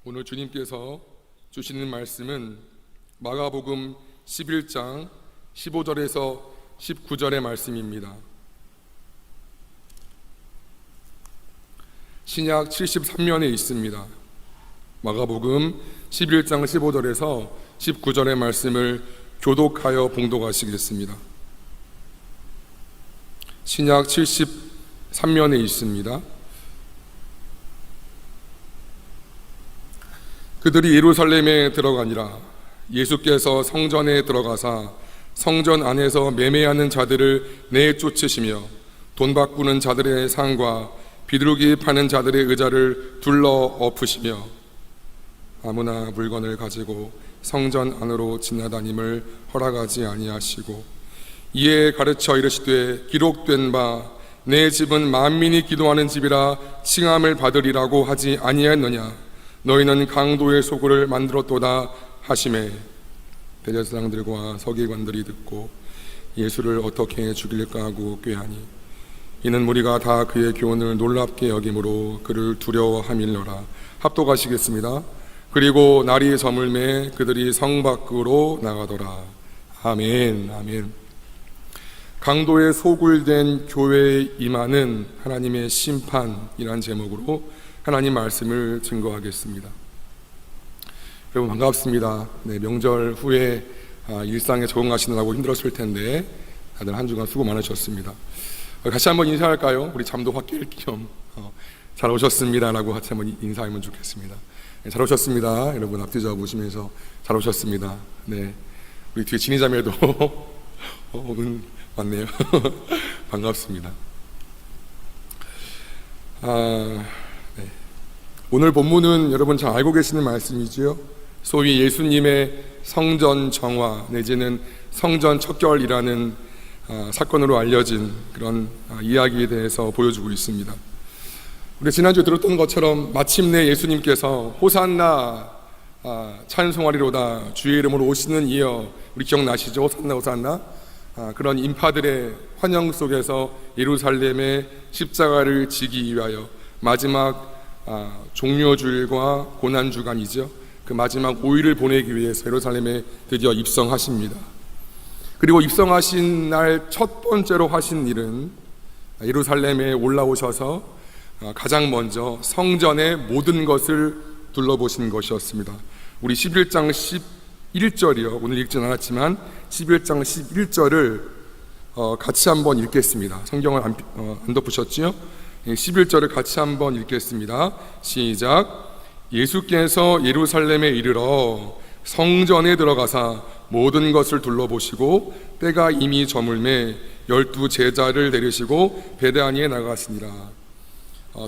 오늘 주님께서 주시는 말씀은 마가복음 11장 15절에서 19절의 말씀입니다. 신약 73면에 있습니다. 마가복음 11장 15절에서 19절의 말씀을 교독하여 봉독하시겠습니다. 신약 73면에 있습니다. 그들이 예루살렘에 들어가니라. 예수께서 성전에 들어가사 성전 안에서 매매하는 자들을 내쫓으시며 돈 바꾸는 자들의 상과 비둘기 파는 자들의 의자를 둘러 엎으시며 아무나 물건을 가지고 성전 안으로 지나다님을 허락하지 아니하시고 이에 가르쳐 이르시되 기록된 바 내 집은 만민이 기도하는 집이라 칭함을 받으리라고 하지 아니하였느냐. 너희는 강도의 소굴을 만들었도다 하시매 대제사장들과 서기관들이 듣고 예수를 어떻게 죽일까 하고 꾀하니 이는 무리가 다 그의 교훈을 놀랍게 여김으로 그를 두려워함일러라. 합독하시겠습니다. 그리고 날이 저물매 그들이 성 밖으로 나가더라. 아멘. 아멘. 강도의 소굴된 교회에 임하는 하나님의 심판이란 제목으로 하나님 말씀을 증거하겠습니다. 여러분 반갑습니다. 네, 명절 후에 일상에 적응하시느라고 힘들었을 텐데 다들 한 주간 수고 많으셨습니다. 같이 한번 인사할까요? 우리 잠도 확 깰 겸 잘 오셨습니다 라고 같이 한번 인사하면 좋겠습니다. 네, 잘 오셨습니다. 여러분 앞뒤 잡으시면서 잘 오셨습니다. 네, 우리 뒤에 진희자매도 맞네요. 반갑습니다. 네. 오늘 본문은 여러분 잘 알고 계시는 말씀이지요. 소위 예수님의 성전 정화 내지는 성전 척결이라는 사건으로 알려진 그런 이야기에 대해서 보여주고 있습니다. 우리 지난주에 들었던 것처럼 마침내 예수님께서 호산나 찬송하리로다 주의 이름으로 오시는 이여, 우리 기억나시죠? 호산나 호산나. 그런 인파들의 환영 속에서 예루살렘의 십자가를 지기 위하여 마지막 종료주일과 고난주간이죠. 그 마지막 5일을 보내기 위해서 예루살렘에 드디어 입성하십니다. 그리고 입성하신 날 첫 번째로 하신 일은 예루살렘에 올라오셔서 가장 먼저 성전의 모든 것을 둘러보신 것이었습니다. 우리 11장 11절이요. 오늘 읽진 않았지만 11장 11절을 같이 한번 읽겠습니다. 성경을 안 덮으셨지요? 11절을 같이 한번 읽겠습니다. 시작. 예수께서 예루살렘에 이르러 성전에 들어가사 모든 것을 둘러보시고 때가 이미 저물매 12 제자를 내리시고 베다니에 나가시니라.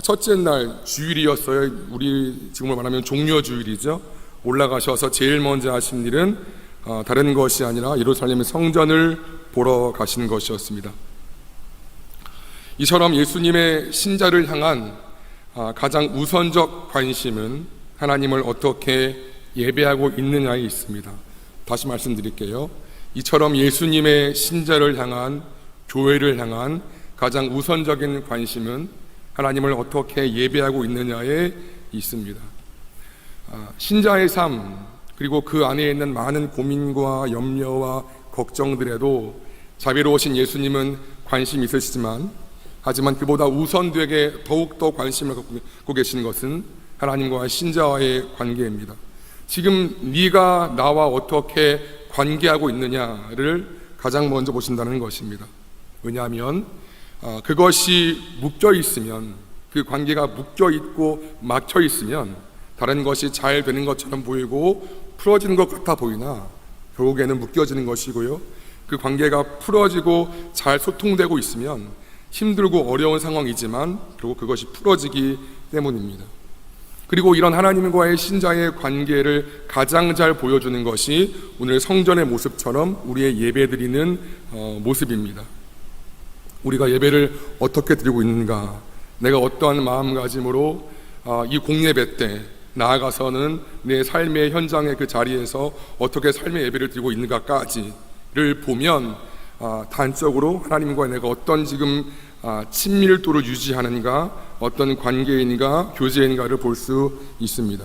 첫째 날 주일이었어요. 우리 지금으로 말하면 종려주일이죠. 올라가셔서 제일 먼저 하신 일은 다른 것이 아니라 예루살렘의 성전을 보러 가신 것이었습니다. 이처럼 예수님의 신자를 향한 가장 우선적 관심은 하나님을 어떻게 예배하고 있느냐에 있습니다. 다시 말씀드릴게요. 이처럼 예수님의 신자를 향한, 교회를 향한 가장 우선적인 관심은 하나님을 어떻게 예배하고 있느냐에 있습니다. 신자의 삶, 그리고 그 안에 있는 많은 고민과 염려와 걱정들에도 자비로우신 예수님은 관심이 있으시지만, 하지만 그보다 우선되게 더욱더 관심을 갖고 계신 것은 하나님과 신자와의 관계입니다. 지금 네가 나와 어떻게 관계하고 있느냐를 가장 먼저 보신다는 것입니다. 왜냐하면 그것이 묶여 있으면, 그 관계가 묶여 있고 막혀 있으면 다른 것이 잘 되는 것처럼 보이고 풀어지는 것 같아 보이나 결국에는 묶여지는 것이고요. 그 관계가 풀어지고 잘 소통되고 있으면 힘들고 어려운 상황이지만 결국 그것이 풀어지기 때문입니다. 그리고 이런 하나님과의 신자의 관계를 가장 잘 보여주는 것이 오늘 성전의 모습처럼 우리의 예배드리는 모습입니다. 우리가 예배를 어떻게 드리고 있는가, 내가 어떠한 마음가짐으로 이 공예배 때 나아가서는 내 삶의 현장의 그 자리에서 어떻게 삶의 예배를 드리고 있는가까지를 보면 단적으로 하나님과 내가 어떤 지금 친밀도를 유지하는가, 어떤 관계인가, 교제인가를 볼 수 있습니다.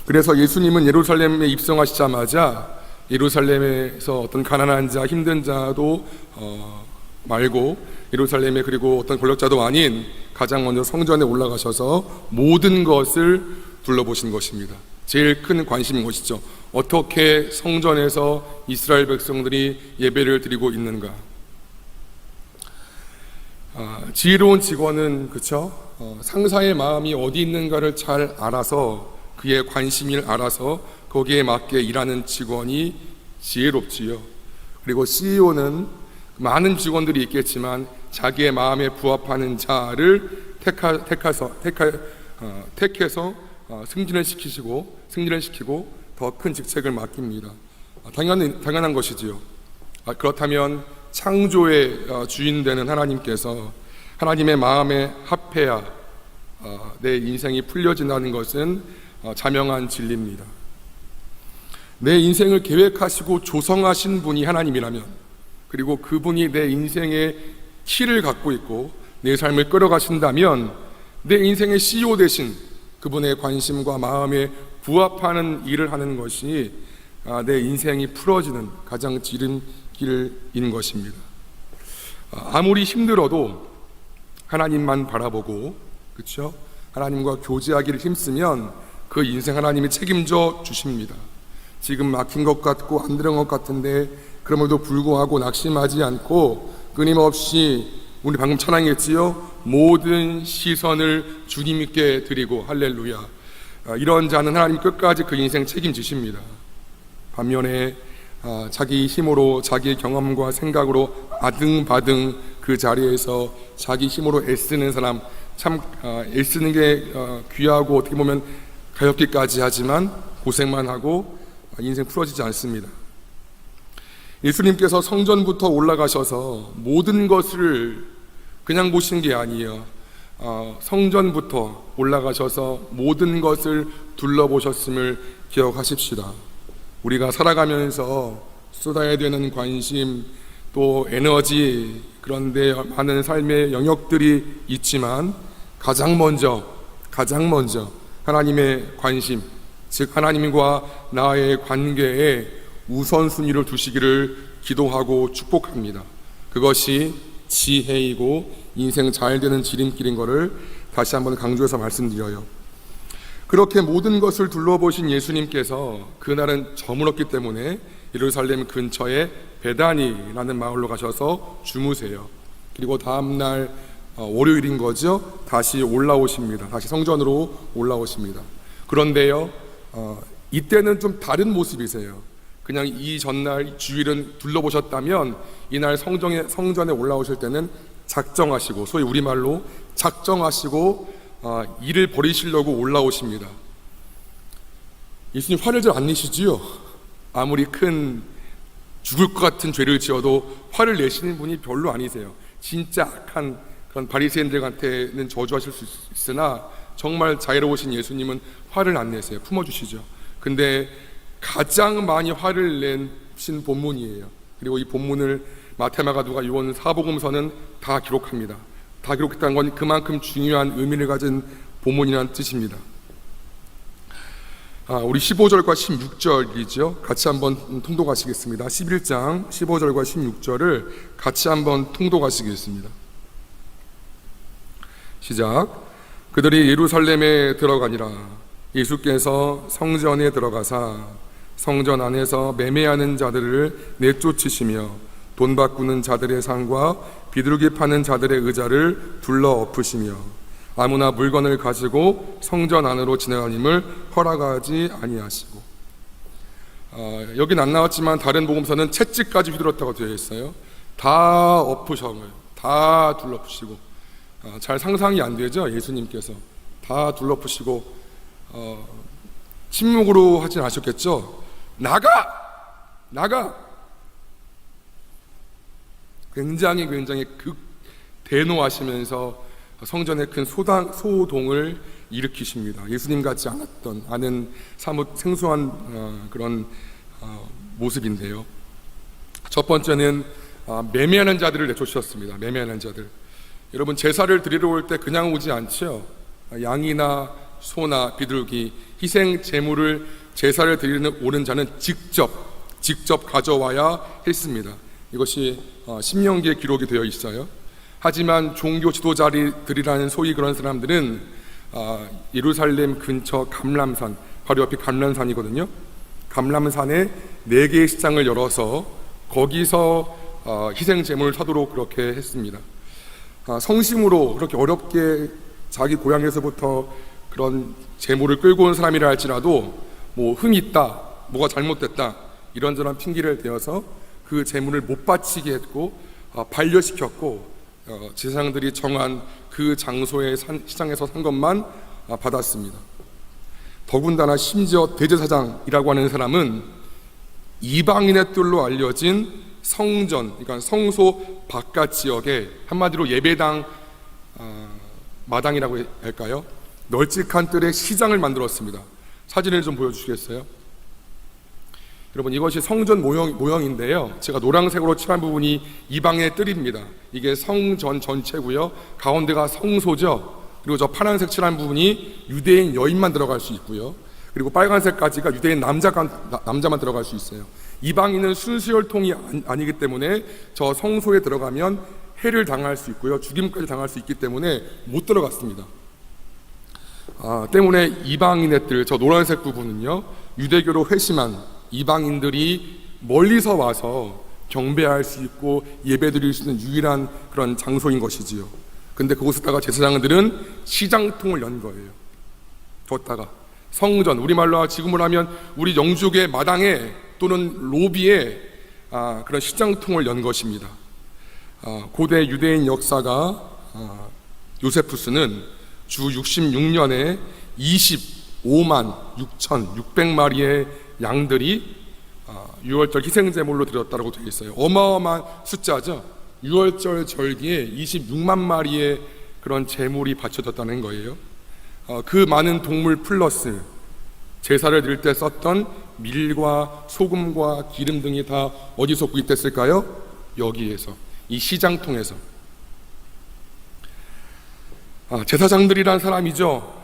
그래서 예수님은 예루살렘에 입성하시자마자 예루살렘에서 어떤 가난한 자, 힘든 자도 말고 예루살렘에 그리고 어떤 권력자도 아닌 가장 먼저 성전에 올라가셔서 모든 것을 둘러보신 것입니다. 제일 큰 관심인 것이죠. 어떻게 성전에서 이스라엘 백성들이 예배를 드리고 있는가. 지혜로운 직원은 상사의 마음이 어디 있는가를 잘 알아서 그의 관심을 알아서 거기에 맞게 일하는 직원이 지혜롭지요. 그리고 CEO는 많은 직원들이 있겠지만 자기의 마음에 부합하는 자를 택해서 승진을 시키고 더 큰 직책을 맡깁니다. 당연한 것이지요. 그렇다면 창조의 주인 되는 하나님께서 하나님의 마음에 합해야 내 인생이 풀려진다는 것은 자명한 진리입니다. 내 인생을 계획하시고 조성하신 분이 하나님이라면, 그리고 그분이 내 인생의 키를 갖고 있고 내 삶을 끌어가신다면, 내 인생의 CEO 되신 그분의 관심과 마음에 부합하는 일을 하는 것이 내 인생이 풀어지는 가장 지름길인 것입니다. 아무리 힘들어도 하나님만 바라보고 하나님과 교제하기를 힘쓰면 그 인생 하나님이 책임져 주십니다. 지금 막힌 것 같고 안 되는 것 같은데 그럼에도 불구하고 낙심하지 않고 끊임없이, 우리 방금 찬양했지요, 모든 시선을 주님께 드리고, 할렐루야, 이런 자는 하나님 끝까지 그 인생 책임지십니다. 반면에 자기 힘으로, 자기 경험과 생각으로 아등바등 그 자리에서 자기 힘으로 애쓰는 사람, 참 애쓰는 게 귀하고 어떻게 보면 가엾기까지 하지만 고생만 하고 인생 풀어지지 않습니다. 예수님께서 성전부터 올라가셔서 모든 것을 그냥 보신 게 아니에요. 성전부터 올라가셔서 모든 것을 둘러보셨음을 기억하십시다. 우리가 살아가면서 쏟아야 되는 관심, 또 에너지, 그런데 많은 삶의 영역들이 있지만 가장 먼저 하나님의 관심, 즉 하나님과 나의 관계에 우선순위를 두시기를 기도하고 축복합니다. 그것이 지혜이고 인생 잘 되는 지름길인 것을 다시 한번 강조해서 말씀드려요. 그렇게 모든 것을 둘러보신 예수님께서 그날은 저물었기 때문에 예루살렘 근처에 베다니라는 마을로 가셔서 주무세요. 그리고 다음날 월요일인 거죠. 다시 올라오십니다. 다시 성전으로 올라오십니다. 그런데요, 이때는 좀 다른 모습이세요. 그냥 이 전날 주일은 둘러보셨다면 이날 성전에 올라오실 때는 작정하시고, 소위 우리말로 작정하시고 일을 버리시려고 올라오십니다. 예수님 화를 잘 안 내시지요? 아무리 큰 죽을 것 같은 죄를 지어도 화를 내시는 분이 별로 아니세요. 진짜 악한 그런 바리새인들한테는 저주하실 수 있으나 정말 자애로우신 예수님은 화를 안 내세요. 품어주시죠. 근데 가장 많이 화를 내신 본문이에요. 그리고 이 본문을 마태, 마가, 누가, 요한, 사복음서는 다 기록합니다. 다 기록했다는 건 그만큼 중요한 의미를 가진 본문이라는 뜻입니다. 우리 15절과 16절이죠. 같이 한번 통독하시겠습니다. 11장 15절과 16절을 같이 한번 통독하시겠습니다. 시작. 그들이 예루살렘에 들어가니라. 예수께서 성전에 들어가사 성전 안에서 매매하는 자들을 내쫓으시며 돈 바꾸는 자들의 상과 비둘기 파는 자들의 의자를 둘러 엎으시며 아무나 물건을 가지고 성전 안으로 지나가님을 허락하지 아니하시고. 여긴 안 나왔지만 다른 복음서는 채찍까지 휘둘렀다고 되어 있어요. 다 엎으셔요. 다 둘러푸시고. 잘 상상이 안 되죠? 예수님께서 다 둘러푸시고 침묵으로 하진 않으셨겠죠? 나가! 굉장히 대노하시면서 성전에 큰 소동을 일으키십니다. 예수님 같지 않은 사뭇 생소한 그런 모습인데요. 첫 번째는 매매하는 자들을 내쫓으셨습니다. 매매하는 자들. 여러분, 제사를 드리러 올 때 그냥 오지 않죠. 양이나 소나 비둘기, 희생 제물을 제사를 드리는 오는 자는 직접 가져와야 했습니다. 이것이 신명기에 기록이 되어 있어요. 하지만 종교 지도자들이라는 소위 그런 사람들은 예루살렘 근처 감람산, 바로 옆이 감람산이거든요. 감람산에 4개의 시장을 열어서 거기서 희생 제물을 사도록 그렇게 했습니다. 성심으로 그렇게 어렵게 자기 고향에서부터 그런 제물을 끌고 온 사람이라 할지라도 뭐 흠이 있다, 뭐가 잘못됐다 이런저런 핑계를 대어서 그 제물을 못 바치게 했고 반려시켰고 제사장들이 정한 그 장소의 시장에서 산 것만 받았습니다. 더군다나 심지어 대제사장이라고 하는 사람은 이방인의 뜰로 알려진 성전, 그러니까 성소 바깥 지역에 한마디로 예배당 마당이라고 할까요? 널찍한 뜰에 시장을 만들었습니다. 사진을 좀 보여주시겠어요? 여러분, 이것이 성전 모형인데요. 제가 노란색으로 칠한 부분이 이방의 뜰입니다. 이게 성전 전체고요. 가운데가 성소죠. 그리고 저 파란색 칠한 부분이 유대인 여인만 들어갈 수 있고요. 그리고 빨간색까지가 유대인 남자만 들어갈 수 있어요. 이방인은 순수혈통이 아니기 때문에 저 성소에 들어가면 해를 당할 수 있고요. 죽임까지 당할 수 있기 때문에 못 들어갔습니다. 때문에 이방인의 뜰, 저 노란색 부분은요, 유대교로 회심한 이방인들이 멀리서 와서 경배할 수 있고 예배드릴 수 있는 유일한 그런 장소인 것이지요. 근데 그곳에다가 제사장들은 시장통을 연 거예요. 뒀다가 성전, 우리말로 지금으로 하면 우리 영주의 마당에 또는 로비에 그런 시장통을 연 것입니다. 고대 유대인 역사가 요세푸스는 주 66년에 25만 6,600마리의 양들이 6월절 희생제물로 드렸다고 되어 있어요. 어마어마한 숫자죠. 6월절 절기에 26만 마리의 그런 제물이 바쳐졌다는 거예요. 그 많은 동물 플러스 제사를 드릴 때 썼던 밀과 소금과 기름 등이 다 어디서 구입됐을까요? 여기에서, 이 시장통에서. 제사장들이란 사람이죠.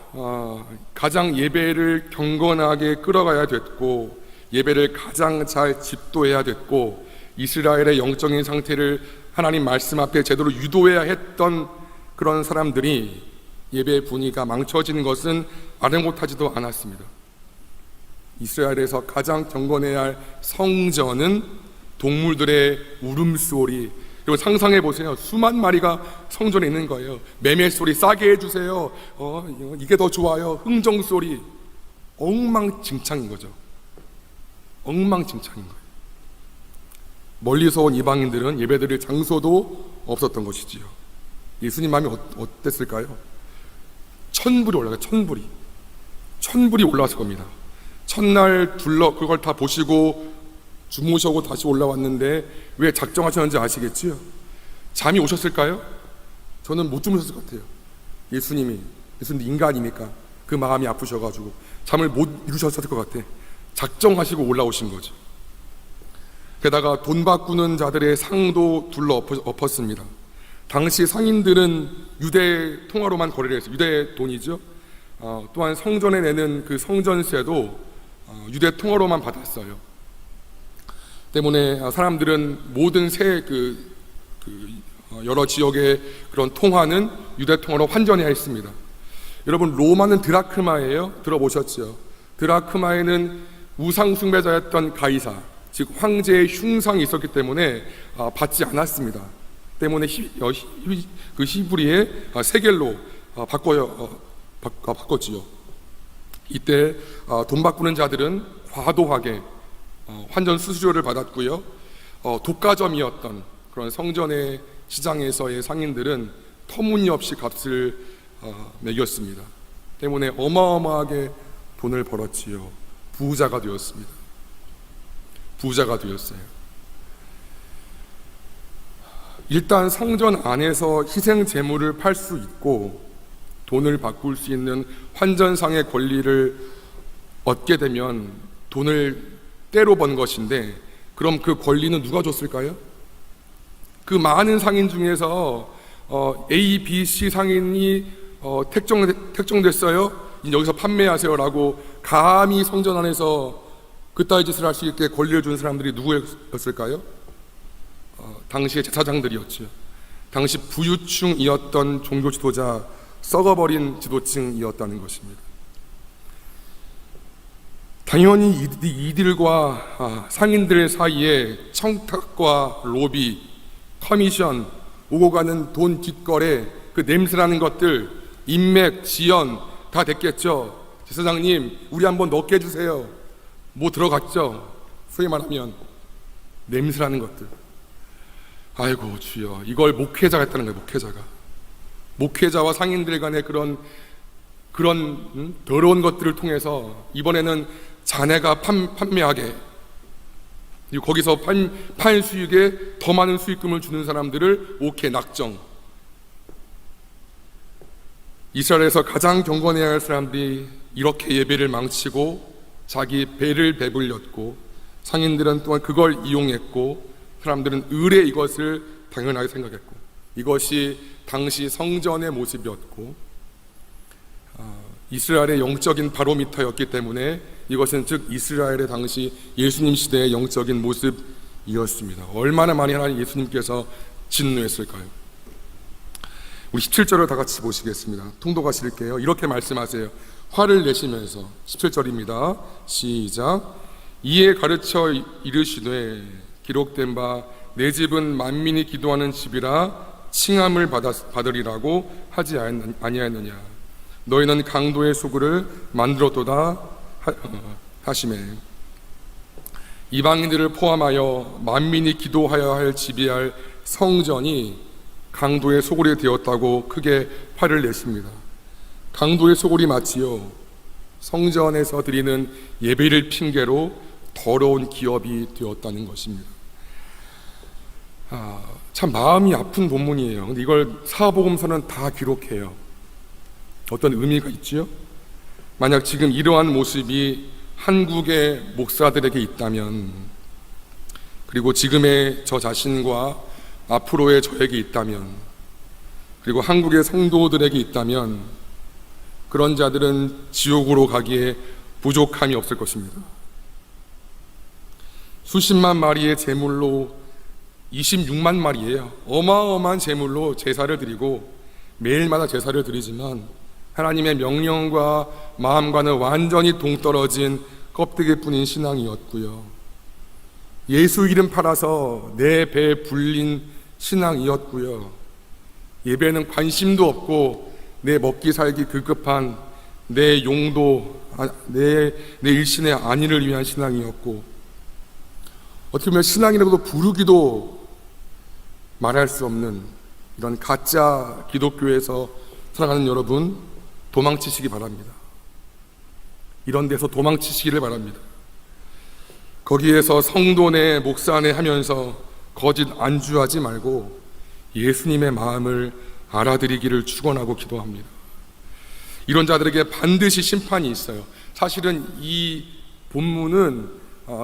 가장 예배를 경건하게 끌어가야 됐고 예배를 가장 잘 집도해야 됐고 이스라엘의 영적인 상태를 하나님 말씀 앞에 제대로 유도해야 했던 그런 사람들이 예배의 분위기가 망쳐지는 것은 아랑곳하지도 않았습니다. 이스라엘에서 가장 경건해야 할 성전은 동물들의 울음소리, 그리고 상상해 보세요. 수만 마리가 성전에 있는 거예요. 매매소리 싸게 해주세요. 이게 더 좋아요. 흥정소리. 엉망진창인 거죠. 엉망진창인 거예요. 멀리서 온 이방인들은 예배드릴 장소도 없었던 것이지요. 예수님 마음이 어땠을까요? 천불이 올라가요. 천불이 올라왔을 겁니다. 첫날 그걸 다 보시고 주무셔고 다시 올라왔는데 왜 작정하셨는지 아시겠지요? 잠이 오셨을까요? 저는 못 주무셨을 것 같아요. 예수님 인간이니까 그 마음이 아프셔가지고 잠을 못 이루셨을 것 같아. 작정하시고 올라오신 거죠. 게다가 돈 바꾸는 자들의 상도 둘러 엎었습니다. 당시 상인들은 유대 통화로만 거래를 했어요. 유대 돈이죠. 또한 성전에 내는 그 성전세도 유대 통화로만 받았어요. 때문에 사람들은 모든 여러 지역의 그런 통화는 유대 통화로 환전해야 했습니다. 여러분, 로마는 드라크마예요. 들어보셨죠? 드라크마에는 우상 숭배자였던 가이사, 즉 황제의 흉상이 있었기 때문에 받지 않았습니다. 때문에 그 히브리의 세겔로 바꿨지요. 이때 돈 바꾸는 자들은 과도하게 환전 수수료를 받았고요. 독과점이었던 그런 성전의 시장에서의 상인들은 터무니없이 값을 매겼습니다. 때문에 어마어마하게 돈을 벌었지요. 부자가 되었습니다. 부자가 되었어요. 일단 성전 안에서 희생 제물을 팔 수 있고 돈을 바꿀 수 있는 환전상의 권리를 얻게 되면 돈을 때로 번 것인데, 그럼 그 권리는 누가 줬을까요? 그 많은 상인 중에서 A, B, C 상인이 택정됐어요. 여기서 판매하세요라고 감히 성전 안에서 그따위 짓을 할 수 있게 권리를 준 사람들이 누구였을까요? 당시의 제사장들이었죠. 당시 부유층이었던 종교 지도자, 썩어버린 지도층이었다는 것입니다. 당연히 이들과 상인들 사이에 청탁과 로비, 커미션, 오고 가는 돈 뒷거래, 그 냄새나는 것들, 인맥, 지연 다 됐겠죠. 제사장님, 우리 한번 넣게 해주세요. 뭐 들어갔죠. 소위 말하면 냄새나는 것들. 아이고 주여, 이걸 목회자가 했다는 거예요. 목회자와 상인들 간의 그런 더러운 것들을 통해서 이번에는 자네가 판매하게, 그리고 거기서 판 수익에 더 많은 수익금을 주는 사람들을 오케이 낙정. 이스라엘에서 가장 경건해야 할 사람들이 이렇게 예배를 망치고 자기 배를 배불렸고, 상인들은 또한 그걸 이용했고, 사람들은 의례 이것을 당연하게 생각했고, 이것이 당시 성전의 모습이었고, 이스라엘의 영적인 바로미터였기 때문에 이것은 즉 이스라엘의 당시 예수님 시대의 영적인 모습이었습니다. 얼마나 많이 하나님 예수님께서 진노했을까요? 우리 17절을 다 같이 보시겠습니다. 통독하실게요. 이렇게 말씀하세요. 화를 내시면서 17절입니다. 시작. 이에 가르쳐 이르시되 기록된 바 내 집은 만민이 기도하는 집이라 칭함을 받으리라고 하지 아니하였느냐. 너희는 강도의 소굴을 만들었도다 하시매. 이방인들을 포함하여 만민이 기도하여야 할 지배할 성전이 강도의 소굴이 되었다고 크게 화를 냈습니다. 강도의 소굴이 마치요 성전에서 드리는 예배를 핑계로 더러운 기업이 되었다는 것입니다. 참 마음이 아픈 본문이에요. 근데 이걸 사복음서는 다 기록해요. 어떤 의미가 있지요? 만약 지금 이러한 모습이 한국의 목사들에게 있다면, 그리고 지금의 저 자신과 앞으로의 저에게 있다면, 그리고 한국의 성도들에게 있다면, 그런 자들은 지옥으로 가기에 부족함이 없을 것입니다. 수십만 마리의 제물로 26만 마리예요. 어마어마한 제물로 제사를 드리고 매일마다 제사를 드리지만 하나님의 명령과 마음과는 완전히 동떨어진 껍데기뿐인 신앙이었고요. 예수 이름 팔아서 내 배 불린 신앙이었고요. 예배는 관심도 없고 내 먹기 살기 급급한 내 용도, 내 일신의 안위를 위한 신앙이었고, 어떻게 보면 신앙이라고도 부르기도 말할 수 없는 이런 가짜 기독교에서 살아가는 여러분, 도망치시기 바랍니다. 이런 데서 도망치시기를 바랍니다. 거기에서 성도네 목사네 하면서 거짓 안주하지 말고 예수님의 마음을 알아들이기를 축원하고 기도합니다. 이런 자들에게 반드시 심판이 있어요. 사실은 이 본문은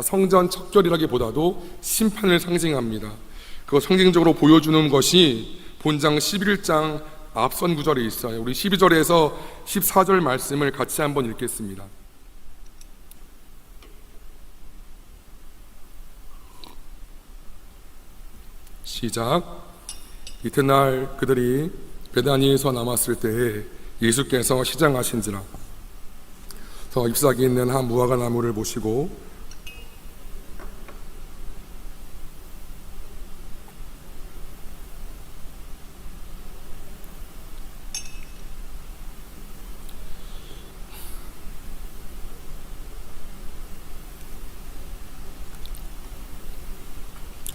성전 척결이라기보다도 심판을 상징합니다. 그거 상징적으로 보여주는 것이 본장 11장 앞선 구절에 있어요. 우리 12절에서 14절 말씀을 같이 한번 읽겠습니다. 시작. 이튿날 그들이 베다니에서 남았을 때에 예수께서 시장하신지라 더 잎사귀 있는 한 무화과 나무를 보시고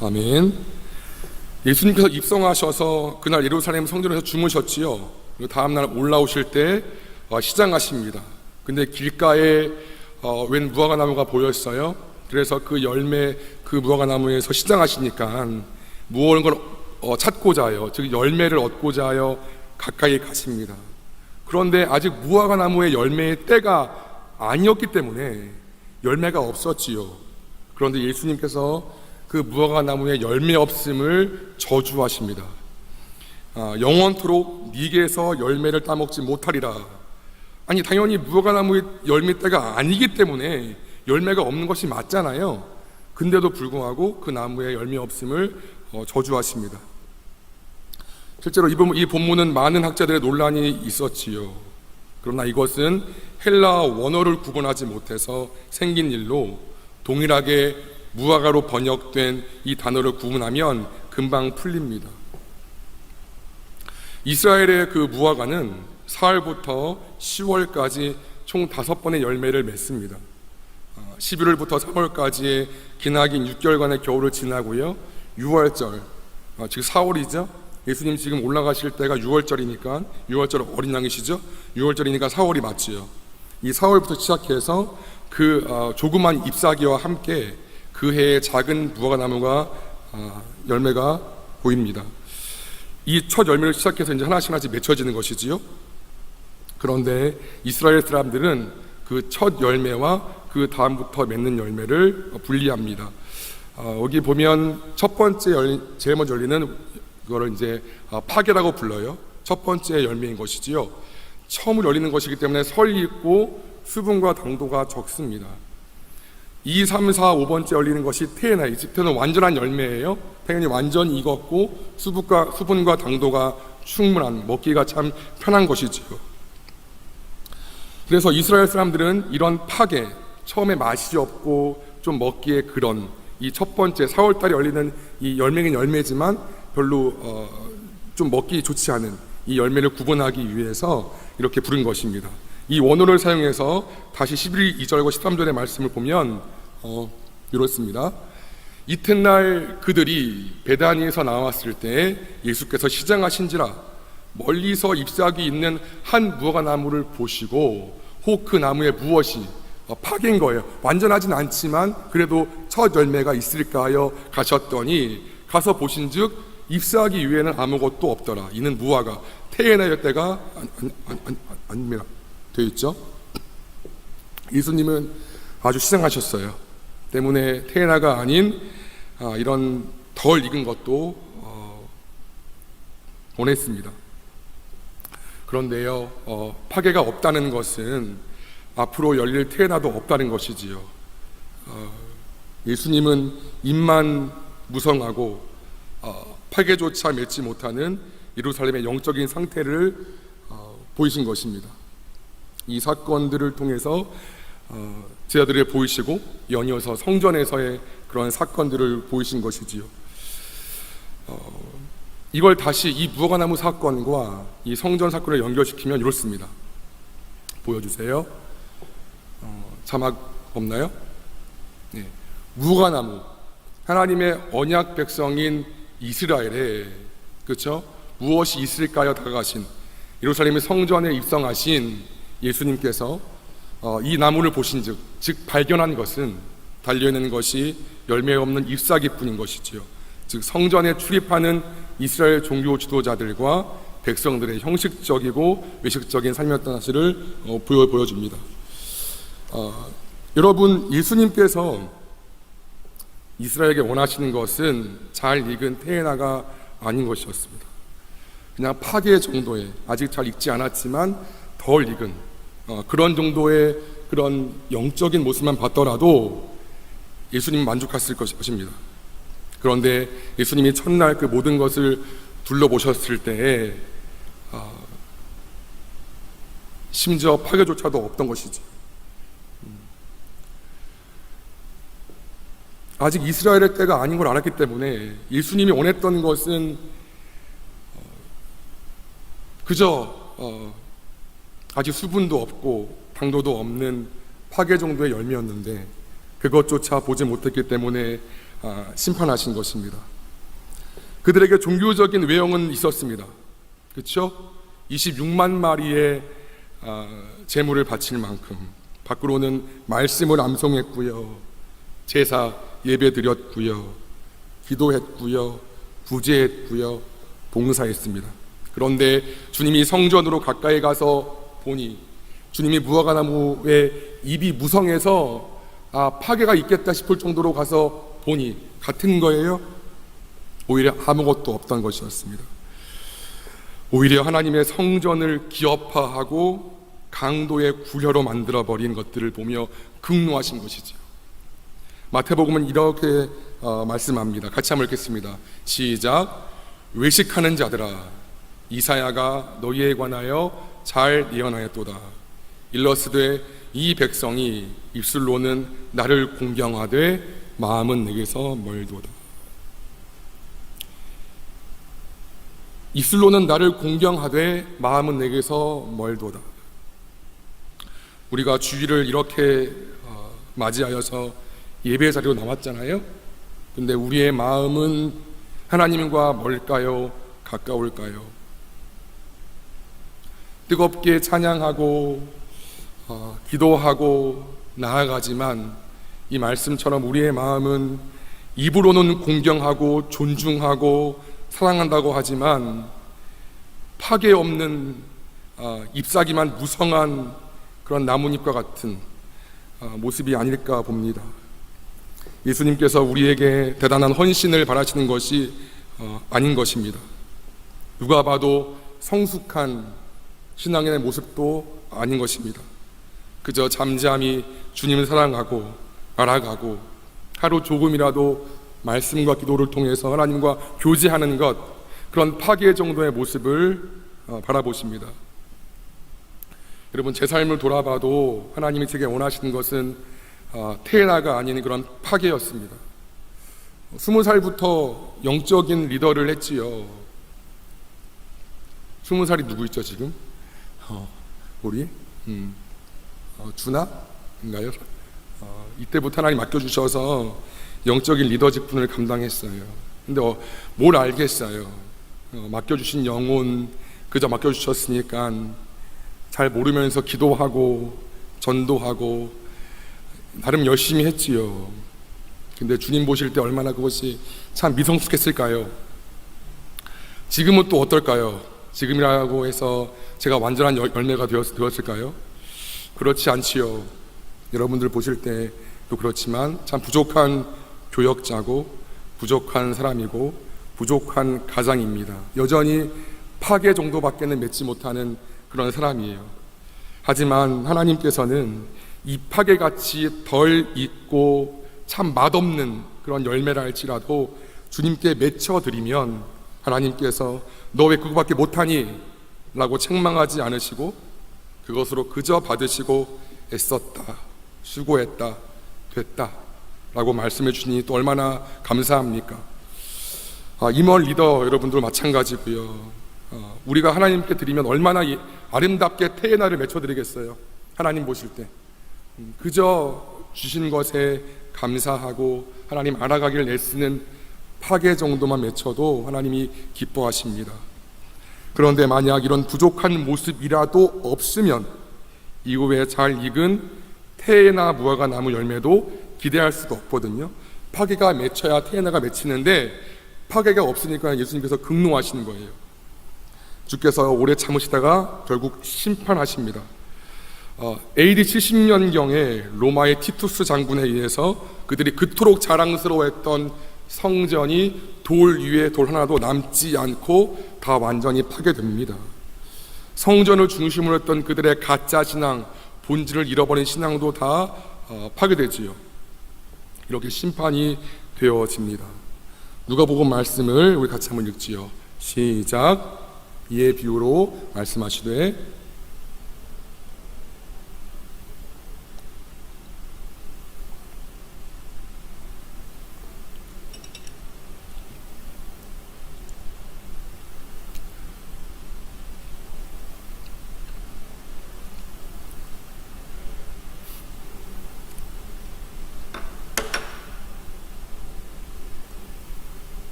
아멘. 예수님께서 입성하셔서 그날 예루살렘 성전에서 주무셨지요. 다음날 올라오실 때 시장하십니다. 근데 길가에 웬 무화과 나무가 보였어요. 그래서 그 열매, 그 무화과 나무에서 시장하시니까 무언가 찾고자 하여, 즉 열매를 얻고자 하여 가까이 가십니다. 그런데 아직 무화과 나무의 열매의 때가 아니었기 때문에 열매가 없었지요. 그런데 예수님께서 그 무화과 나무의 열매 없음을 저주하십니다. 영원토록 네게서 열매를 따먹지 못하리라. 아니 당연히 무화과나무의 열매 때가 아니기 때문에 열매가 없는 것이 맞잖아요. 근데도 불구하고 그 나무에 열매 없음을 저주하십니다. 실제로 이 본문은 많은 학자들의 논란이 있었지요. 그러나 이것은 헬라 원어를 구분하지 못해서 생긴 일로 동일하게 무화과로 번역된 이 단어를 구분하면 금방 풀립니다. 이스라엘의 그 무화과는 사월부터 10월까지 총 5번의 열매를 맺습니다. 11월부터 3월까지의 기나긴 6개월간의 겨울을 지나고요, 6월절, 즉 4월이죠. 예수님 지금 올라가실 때가 6월절이니까 6월절 어린 양이시죠. 6월절이니까 4월이 맞지요. 이 4월부터 시작해서 그 조그만 잎사귀와 함께 그 해에 작은 무화과나무가 열매가 보입니다. 이 첫 열매를 시작해서 이제 하나씩 맺혀지는 것이지요. 그런데 이스라엘 사람들은 그 첫 열매와 그 다음부터 맺는 열매를 분리합니다. 여기 보면 첫 번째 제일 먼저 열리는 그거를 이제 파게라고 불러요. 첫 번째 열매인 것이지요. 처음으로 열리는 것이기 때문에 설이 있고 수분과 당도가 적습니다. 2, 3, 4, 5번째 열리는 것이 테에나, 이집트는 완전한 열매예요. 당연히 완전히 익었고 수분과 당도가 충분한, 먹기가 참 편한 것이지요. 그래서 이스라엘 사람들은 이런 파게, 처음에 맛이 없고 좀 먹기에 그런 이 첫 번째 4월달에 열리는 이 열매는 열매지만 별로 좀 먹기 좋지 않은 이 열매를 구분하기 위해서 이렇게 부른 것입니다. 이 원어를 사용해서 다시 12절과 13절의 말씀을 보면 이렇습니다. 이튿날 그들이 베다니에서 나왔을 때 예수께서 시장하신지라 멀리서 잎사귀 있는 한 무화과나무를 보시고 혹 그 나무에 무엇이 파괴인 거예요. 완전하진 않지만 그래도 첫 열매가 있을까 하여 가셨더니 가서 보신즉 잎사귀 위에는 아무것도 없더라. 이는 무화과 테에나의 때가 아닙니다. 되어 있죠. 예수님은 아주 시장하셨어요. 때문에 테에나가 아닌 이런 덜 익은 것도 보냈습니다. 그런데요, 파괴가 없다는 것은 앞으로 열릴 테에나도 없다는 것이지요. 예수님은 입만 무성하고 파괴조차 맺지 못하는 예루살렘의 영적인 상태를 보이신 것입니다. 이 사건들을 통해서 제자들을 보이시고 연이어서 성전에서의 그런 사건들을 보이신 것이지요. 이걸 다시 이 무화과나무 사건과 이 성전 사건을 연결시키면 이렇습니다. 보여주세요. 자막 없나요? 네. 무화과나무, 하나님의 언약 백성인 이스라엘에, 그렇죠? 무엇이 있을까요? 다가가신 예루살렘의 성전에 입성하신 예수님께서 이 나무를 보신즉, 즉 발견한 것은 달려있는 것이 열매 없는 잎사귀뿐인 것이지요. 즉 성전에 출입하는 이스라엘 종교 지도자들과 백성들의 형식적이고 외식적인 삶이었다는 사실을 보여줍니다. 여러분, 예수님께서 이스라엘에게 원하시는 것은 잘 익은 테에나가 아닌 것이었습니다. 그냥 파괴 정도의, 아직 잘 익지 않았지만 덜 익은 그런 정도의 그런 영적인 모습만 봤더라도 예수님은 만족했을 것입니다. 그런데 예수님이 첫날 그 모든 것을 둘러보셨을 때에 심지어 파괴조차도 없던 것이지. 아직 이스라엘의 때가 아닌 걸 알았기 때문에 예수님이 원했던 것은 그저 아직 수분도 없고 당도도 없는 파괴 정도의 열매였는데 그것조차 보지 못했기 때문에 심판하신 것입니다. 그들에게 종교적인 외형은 있었습니다. 그렇죠? 26만 마리의 제물을 바칠 만큼 밖으로는 말씀을 암송했고요, 제사 예배 드렸고요, 기도했고요, 구제했고요, 봉사했습니다. 그런데 주님이 성전으로 가까이 가서 보니 주님이 무화과나무의 잎이 무성해서 파괴가 있겠다 싶을 정도로 가서 보니 같은 거예요? 오히려 아무것도 없던 것이었습니다. 오히려 하나님의 성전을 기업화하고 강도의 구혀로 만들어버린 것들을 보며 극노하신 것이죠. 마태복음은 이렇게 말씀합니다. 같이 한번 읽겠습니다. 시작. 외식하는 자들아, 이사야가 너희에 관하여 잘 예언하였도다. 일러스되 이 백성이 입술로는 나를 공경하되 마음은 내게서 멀도다. 입술로는 나를 공경하되 마음은 내게서 멀도다. 우리가 주일을 이렇게 맞이하여서 예배 자리로 나왔잖아요. 근데 우리의 마음은 하나님과 멀까요? 가까울까요? 뜨겁게 찬양하고 기도하고 나아가지만 이 말씀처럼 우리의 마음은 입으로는 공경하고 존중하고 사랑한다고 하지만 파괴 없는 잎사귀만 무성한 그런 나뭇잎과 같은 모습이 아닐까 봅니다. 예수님께서 우리에게 대단한 헌신을 바라시는 것이 아닌 것입니다. 누가 봐도 성숙한 신앙인의 모습도 아닌 것입니다. 그저 잠잠히 주님을 사랑하고 알아가고 하루 조금이라도 말씀과 기도를 통해서 하나님과 교제하는 것, 그런 파괴 정도의 모습을 바라보십니다. 여러분, 제 삶을 돌아봐도 하나님이 제게 원하시는 것은 테라가 아닌 그런 파괴였습니다. 20살부터 영적인 리더를 했지요. 20살이 누구 있죠 지금? 우리 준아인가요? 이때부터 하나님 맡겨주셔서 영적인 리더 직분을 감당했어요. 근데 뭘 알겠어요. 맡겨주신 영혼 그저 맡겨주셨으니까 잘 모르면서 기도하고 전도하고 나름 열심히 했지요. 근데 주님 보실 때 얼마나 그것이 참 미성숙했을까요? 지금은 또 어떨까요? 지금이라고 해서 제가 완전한 열매가 되었을까요? 그렇지 않지요. 여러분들 보실 때도 그렇지만 참 부족한 교역자고 부족한 사람이고 부족한 가장입니다. 여전히 파괴 정도밖에는 맺지 못하는 그런 사람이에요. 하지만 하나님께서는 이 파괴같이 덜 익고 참 맛없는 그런 열매라 할지라도 주님께 맺혀드리면 하나님께서 너 왜 그거밖에 못하니? 라고 책망하지 않으시고 그것으로 그저 받으시고 애썼다, 수고했다, 됐다 라고 말씀해 주시니 또 얼마나 감사합니까? 임원 리더 여러분들 마찬가지고요. 우리가 하나님께 드리면 얼마나 아름답게 태에나를 맺혀드리겠어요. 하나님 보실 때 그저 주신 것에 감사하고 하나님 알아가기를 애쓰는 파괴 정도만 맺혀도 하나님이 기뻐하십니다. 그런데 만약 이런 부족한 모습이라도 없으면 이후에 잘 익은 태에나 무화과 나무 열매도 기대할 수가 없거든요. 파괴가 맺혀야 태에나가 맺히는데 파괴가 없으니까 예수님께서 극노하시는 거예요. 주께서 오래 참으시다가 결국 심판하십니다. AD 70년경에 로마의 티투스 장군에 의해서 그들이 그토록 자랑스러워했던 성전이 돌 위에 돌 하나도 남지 않고 다 완전히 파괴됩니다. 성전을 중심으로 했던 그들의 가짜 신앙, 본질을 잃어버린 신앙도 다 파괴되지요. 이렇게 심판이 되어집니다. 누가복음 말씀을 우리 같이 한번 읽지요. 시작. 이에 비유로 말씀하시되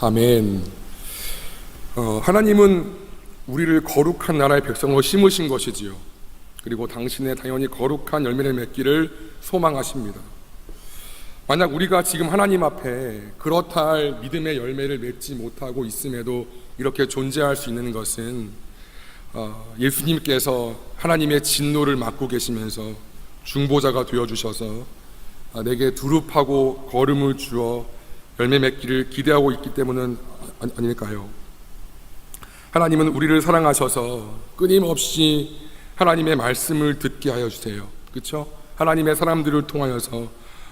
아멘. 하나님은 우리를 거룩한 나라의 백성으로 심으신 것이지요. 그리고 당신의 당연히 거룩한 열매를 맺기를 소망하십니다. 만약 우리가 지금 하나님 앞에 그렇다 할 믿음의 열매를 맺지 못하고 있음에도 이렇게 존재할 수 있는 것은 예수님께서 하나님의 진노를 맡고 계시면서 중보자가 되어주셔서 내게 두릅하고 걸음을 주어 열매 맺기를 기대하고 있기 때문은 아닐까요? 하나님은 우리를 사랑하셔서 끊임없이 하나님의 말씀을 듣게 하여 주세요. 그렇죠? 하나님의 사람들을 통하여서,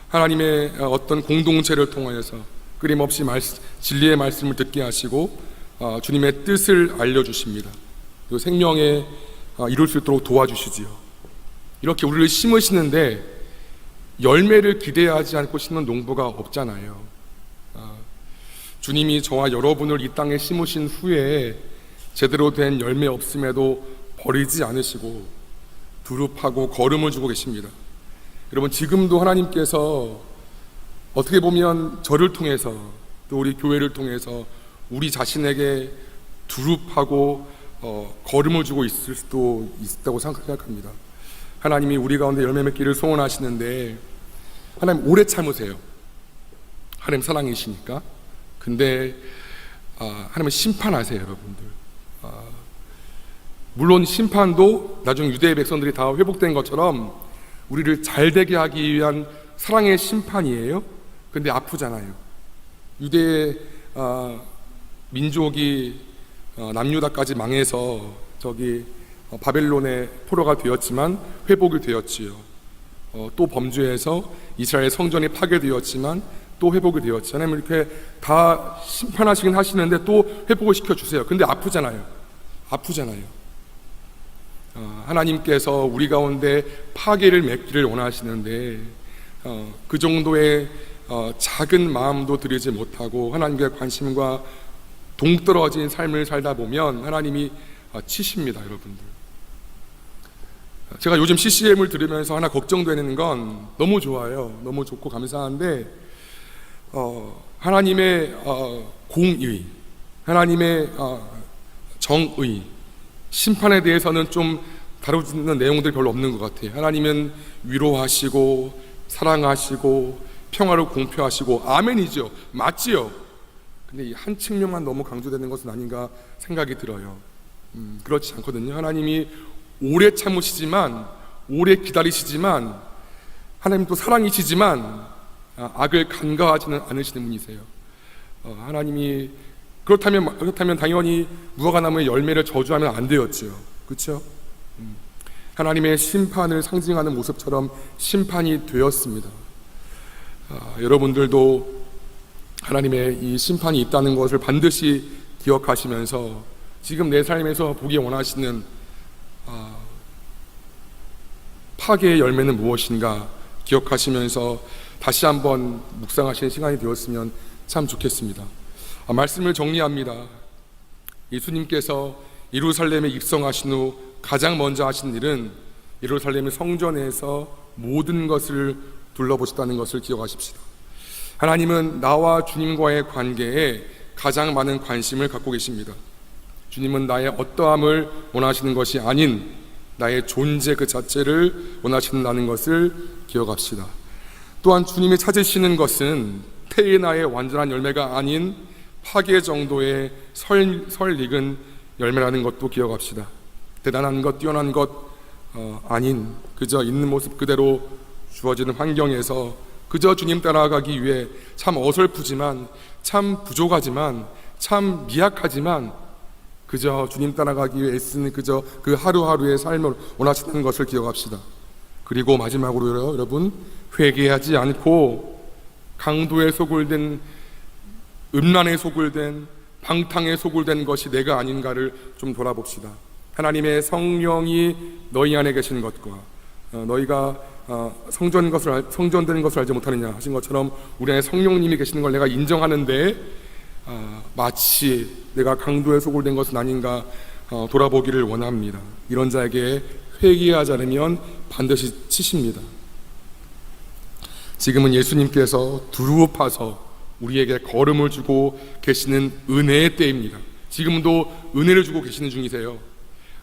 하나님의 어떤 공동체를 통하여서 끊임없이 진리의 말씀을 듣게 하시고 주님의 뜻을 알려주십니다. 그리고 생명에 이룰 수 있도록 도와주시지요. 이렇게 우리를 심으시는데 열매를 기대하지 않고 심는 농부가 없잖아요. 주님이 저와 여러분을 이 땅에 심으신 후에 제대로 된 열매 없음에도 버리지 않으시고 두릅하고 거름을 주고 계십니다. 여러분, 지금도 하나님께서 어떻게 보면 저를 통해서 또 우리 교회를 통해서 우리 자신에게 두릅하고 거름을 주고 있을 수도 있다고 생각합니다. 하나님이 우리 가운데 열매 맺기를 소원하시는데 하나님 오래 참으세요. 하나님 사랑이시니까. 근데 하나님은 심판하세요, 여러분들. 물론 심판도 나중 유대의 백성들이 다 회복된 것처럼 우리를 잘되게 하기 위한 사랑의 심판이에요. 근데 아프잖아요. 유대의 민족이 남유다까지 망해서 바벨론의 포로가 되었지만 회복이 되었지요. 또 범죄해서 이스라엘 성전이 파괴되었지만 또 회복이 되었지. 하나님 이렇게 다 심판하시긴 하시는데 또 회복을 시켜주세요. 근데 아프잖아요. 하나님께서 우리 가운데 파괴를 맺기를 원하시는데 그 정도의 작은 마음도 드리지 못하고 하나님과의 관심과 동떨어진 삶을 살다 보면 하나님이 치십니다, 여러분들. 제가 요즘 CCM을 들으면서 하나 걱정되는 건 너무 좋아요. 너무 좋고 감사한데 하나님의 공의, 하나님의 정의, 심판에 대해서는 좀 다루는 내용들이 별로 없는 것 같아요. 하나님은 위로하시고 사랑하시고 평화를 공표하시고 아멘이죠. 맞지요. 근데 이 한 측면만 너무 강조되는 것은 아닌가 생각이 들어요. 그렇지 않거든요. 하나님이 오래 참으시지만, 오래 기다리시지만, 하나님 또 사랑이시지만 악을 간과하지는 않으시는 분이세요. 하나님이 그렇다면 당연히 무화과 나무의 열매를 저주하면 안 되었죠. 그렇죠? 하나님의 심판을 상징하는 모습처럼 심판이 되었습니다. 여러분들도 하나님의 이 심판이 있다는 것을 반드시 기억하시면서 지금 내 삶에서 보기 원하시는 파괴의 열매는 무엇인가 기억하시면서 다시 한번 묵상하시는 시간이 되었으면 참 좋겠습니다. 말씀을 정리합니다. 예수님께서 예루살렘에 입성하신 후 가장 먼저 하신 일은 예루살렘의 성전에서 모든 것을 둘러보셨다는 것을 기억하십시다. 하나님은 나와 주님과의 관계에 가장 많은 관심을 갖고 계십니다. 주님은 나의 어떠함을 원하시는 것이 아닌 나의 존재 그 자체를 원하신다는 것을 기억합시다. 또한 주님이 찾으시는 것은 태의 완전한 열매가 아닌 파괴 정도의 설익은 열매라는 것도 기억합시다. 대단한 것, 뛰어난 것 아닌 그저 있는 모습 그대로 주어지는 환경에서 그저 주님 따라가기 위해 참 어설프지만, 참 부족하지만, 참 미약하지만 그저 주님 따라가기 위해 애쓰는 그저 그 하루하루의 삶을 원하시는 것을 기억합시다. 그리고 마지막으로요, 여러분, 회개하지 않고 강도에 소굴된, 음란에 소굴된, 방탕에 소굴된 것이 내가 아닌가를 좀 돌아봅시다. 하나님의 성령이 너희 안에 계신 것과 너희가 성전된 것을 알지 못하느냐 하신 것처럼 우리 안에 성령님이 계시는 걸 내가 인정하는데 마치 내가 강도에 소굴된 것은 아닌가 돌아보기를 원합니다. 이런 자에게 회개하지 않으면 반드시 치십니다. 지금은 예수님께서 두루 파서 우리에게 거름을 주고 계시는 은혜의 때입니다. 지금도 은혜를 주고 계시는 중이세요.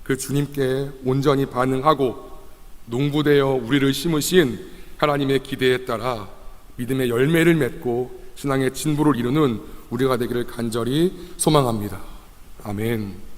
그 주님께 온전히 반응하고 농부되어 우리를 심으신 하나님의 기대에 따라 믿음의 열매를 맺고 신앙의 진보를 이루는 우리가 되기를 간절히 소망합니다. 아멘.